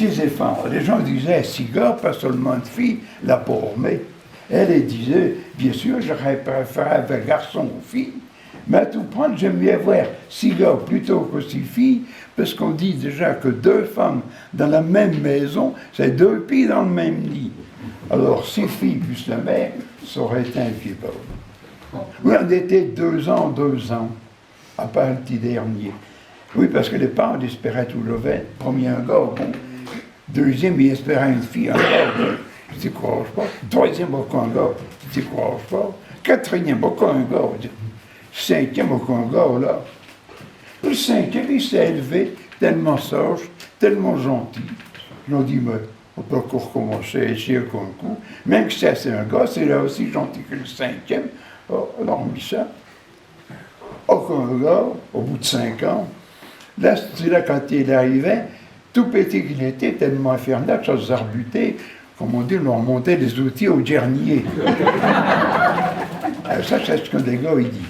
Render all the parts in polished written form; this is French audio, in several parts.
six enfants. Les gens disaient, six gars, pas seulement une fille, la pauvre. Mais elle disait, bien sûr, j'aurais préféré avec garçon ou fille, mais à tout prendre, j'aime bien voir six gars plutôt que six filles, parce qu'on dit déjà que deux femmes dans la même maison, c'est deux filles dans le même lit. Alors, six filles plus la mère, ça aurait été un pied pauvre. Oui, on était 2 ans, à part le petit dernier. Oui, parce que les parents espéraient toujours premier un gars, bon. Deuxième, ils espéraient une fille, un gars, je ne décourage pas. Troisième, encore un gars, je ne décourage pas. Quatrième, encore un gars, cinquième, encore un gars, là. Le cinquième, il s'est élevé, tellement sage, tellement gentil. Ils ont dit, mais on peut encore recommencer à essayer un coup. Même que c'est un gars, c'est là aussi gentil que le cinquième. Alors, on a mis ça. Encore un gars, au bout de 5 ans. Là, c'est là quand il arrivait, tout petit qu'il était, tellement infernal, ça se arbutait, comme on dit, on remontait les outils au dernier. Ça, c'est ce que les gars, ils disent.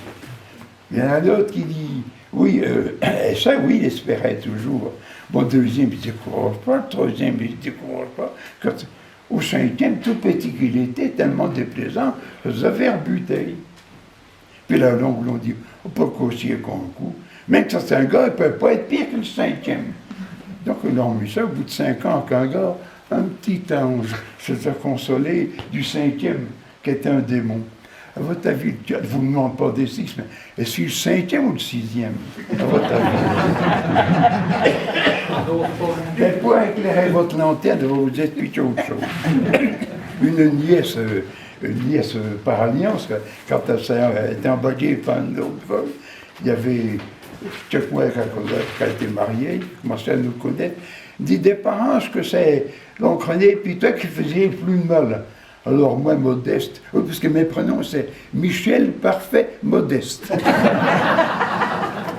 Il y en a d'autres qui disent, oui, ça, oui, il espérait toujours. Bon, deuxième, il ne décourage pas, le troisième, il ne décourage pas. Au cinquième, tout petit qu'il était, tellement déplaisant, ça se avait rebuté. Puis là, on dit, on peut coucher un coup. Même que ça, c'est un gars, il ne peut pas être pire que le cinquième. Donc, ils ont mis ça au bout de 5 ans qu'un gars, un petit ange, se fait consoler du cinquième, qui était un démon. À votre avis, Dieu ne vous demande pas des 6, mais est-ce le cinquième ou le sixième? À votre avis. Mais pour éclairer votre lanterne, je vais vous expliquer autre chose. Une nièce par alliance, quand elle était embauchée par une autre femme, il y avait, je sais quoi, quand elle était mariée, commençait à nous connaître, dit des parents, ce que c'est l'oncle René, puis toi qui faisais plus de mal. Alors moi, Modeste, parce que mes prénoms c'est Michel, Parfait, Modeste.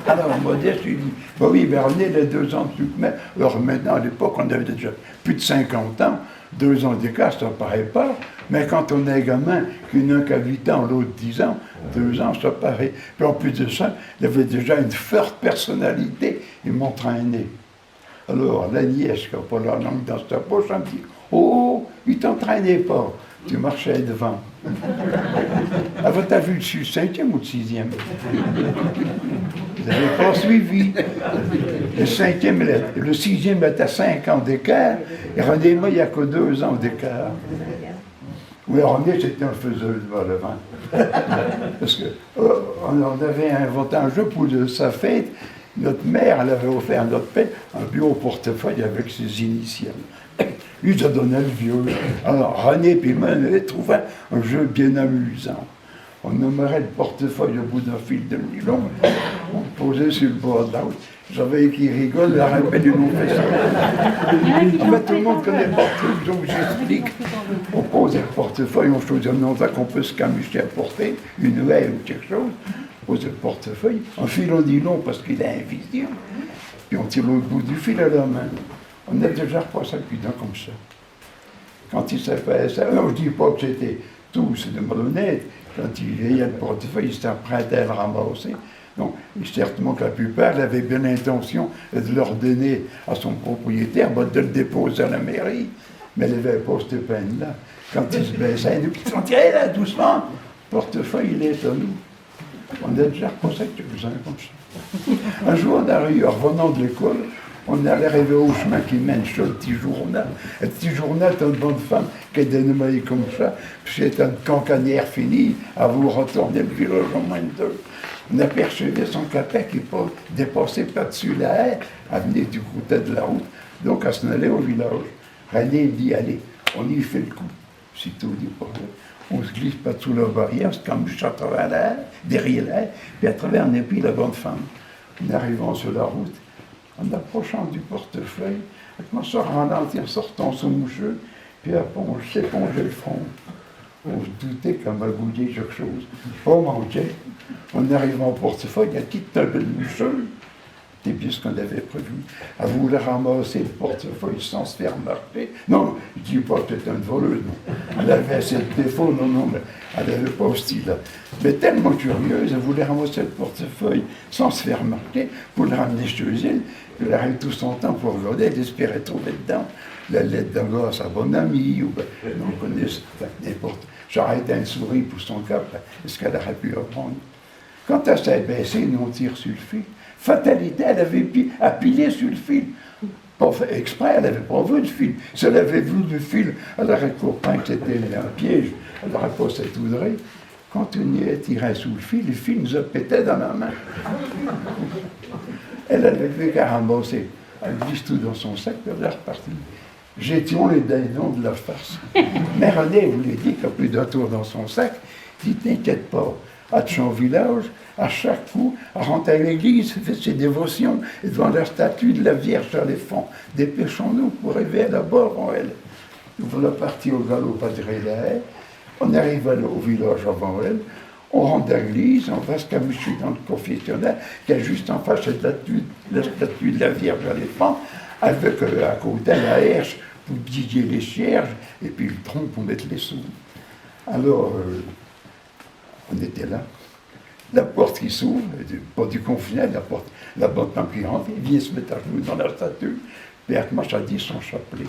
Alors Modeste, il dit, bah oui, ben René, il a 2 ans de plus que moi. Alors maintenant, à l'époque, on avait déjà plus de 50 ans, 2 ans d'écart, ça ne paraît pas, mais quand on est gamin, qu'il y en a qui a 8 ans, l'autre 10 ans, 2 ans, ça paraît. Puis en plus de ça, il avait déjà une forte personnalité, il m'entraînait. Alors la nièce, qui n'a pas la langue dans sa poche, elle me dit, oh, il ne t'entraînait pas, tu marchais devant. Ah, t'as vu le 5e ou le 6e? Vous n'avez pas suivi. Le 6e était à 5 ans d'écart, et René et moi, il n'y a que 2 ans d'écart. Oui, René, c'était un faiseur de vol avant. Parce qu'on avait inventé un jeu pour sa fête. Notre mère, elle avait offert à notre père un bureau portefeuille avec ses initiales. Lui, ça donnait le vieux. Alors, René et moi, on avait trouvé un jeu bien amusant. On nommerait le portefeuille au bout d'un fil de nylon. On le posait sur le bord de la route. J'avais qui rigole, la rappelle une autre façon. En fait, tout le monde connaît le portefeuille, donc j'explique. On posait le portefeuille, on choisit un endroit qu'on peut se camucher à porter, une haie ou quelque chose. On pose le portefeuille, un fil au nylon parce qu'il est invisible. Puis on tire l'autre bout du fil à la main. On a déjà repassé le putain comme ça. Quand il s'est fait ça, non, je ne dis pas que c'était tous de malhonnêtes. Quand il veillait le portefeuille, il s'était emprunté à le ramasser. Donc, certainement que la plupart avaient bien l'intention de l'ordonner à son propriétaire, de le déposer à la mairie. Mais il n'avait pas cette peine-là. Quand il se baissait, il nous disait, là, doucement, le portefeuille, il est à nous. On a déjà repassé quelques-uns comme ça. Un jour, en revenant de l'école, on allait arriver au chemin qui mène sur le petit journal. Le petit journal, c'est une bonne femme qui est dénommée comme ça. Puis c'est une cancanière finie à vous retourner le village en moins de 2. On apercevait son capet qui dépassait par-dessus la haie, à venir du côté de la route. Donc, à s'en aller au village. René dit, allez, on y fait le coup. Sitôt dit pas on se glisse pas sous la barrière, c'est comme juste à travers la haie, derrière la haie, puis à travers un épi, la bonne femme. En arrivant sur la route, en approchant du portefeuille, elle commence à ralentir, sortant son moucheux, puis on s'épongeait le front. On se doutait qu'elle magouillait quelque chose. On manquait. En arrivant au portefeuille, elle quitte un bel moucheux. C'était bien ce qu'on avait prévu. Elle voulait ramasser le portefeuille sans se faire remarquer. Non, je ne dis pas que c'était une voleuse, non. Elle avait assez de défauts, non, mais elle n'avait pas ce style-là. Mais tellement curieuse, elle voulait ramasser le portefeuille sans se faire remarquer pour le ramener chez elle. Il arrive tout son temps pour regarder, il espérait trouver dedans la lettre d'un gars à sa bonne amie, ou ben, on connaît n'importe. J'arrêtais une souris pour son cap, est-ce qu'elle aurait pu reprendre? Quand elle s'est baissée, nous on tire sur le fil. Fatalité, elle avait appuyé sur le fil. Pas fait exprès, elle n'avait pas vu le fil. Si elle avait vu le fil, elle aurait compris que c'était un piège, elle n'aurait pas s'étoudré. Quand on y tirait sous le fil nous a pété dans la main. Elle avait fait qu'à ramasser. Elle glisse tout dans son sac, puis elle est repartie. J'étions les dindons de la farce. Mais René vous l'a dit, qu'il y a plus d'un tour dans son sac, il dit, t'inquiète pas, à son village, à chaque coup, elle rentre à l'église, fait ses dévotions, et devant la statue de la Vierge à l'effort, dépêchons-nous pour arriver à la bord en elle. Nous voilà partis au galop Padre la haie, on arrive au village avant elle, on rentre à l'église, on va se camucher dans le confessionnal, qui est juste en face de la statue de la Vierge à l'éléphant, avec à côté la herche pour diguer les cierges, et puis le tronc pour mettre les sous. Alors, on était là. La porte qui s'ouvre, pas du confessionnal, la porte qui rentre, il vient se mettre à genoux dans la statue, puis elle commence à dire son chapelet.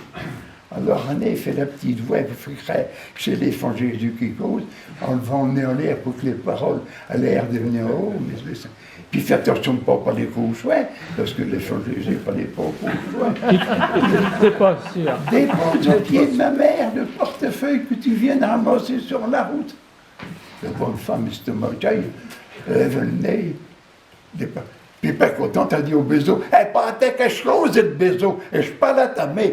Alors René fait la petite voix, il fait chez l'enfant Jésus qui cause, en levant le nez en l'air pour que les paroles aient l'air de venir en haut. Puis fais attention de ne pas parler qu'au chouette, parce que l'enfant Jésus ne parlait pas qu'au chouette. T'es pas sûr. Dépose au pied de ma mère le portefeuille que tu viens de ramasser sur la route. La bonne femme, c'était moqueille, elle lève le nez. Puis pas content, t'as dit au Bézo, « Hey, pas quelque chose, le Bézo, et je parle à ta mère. »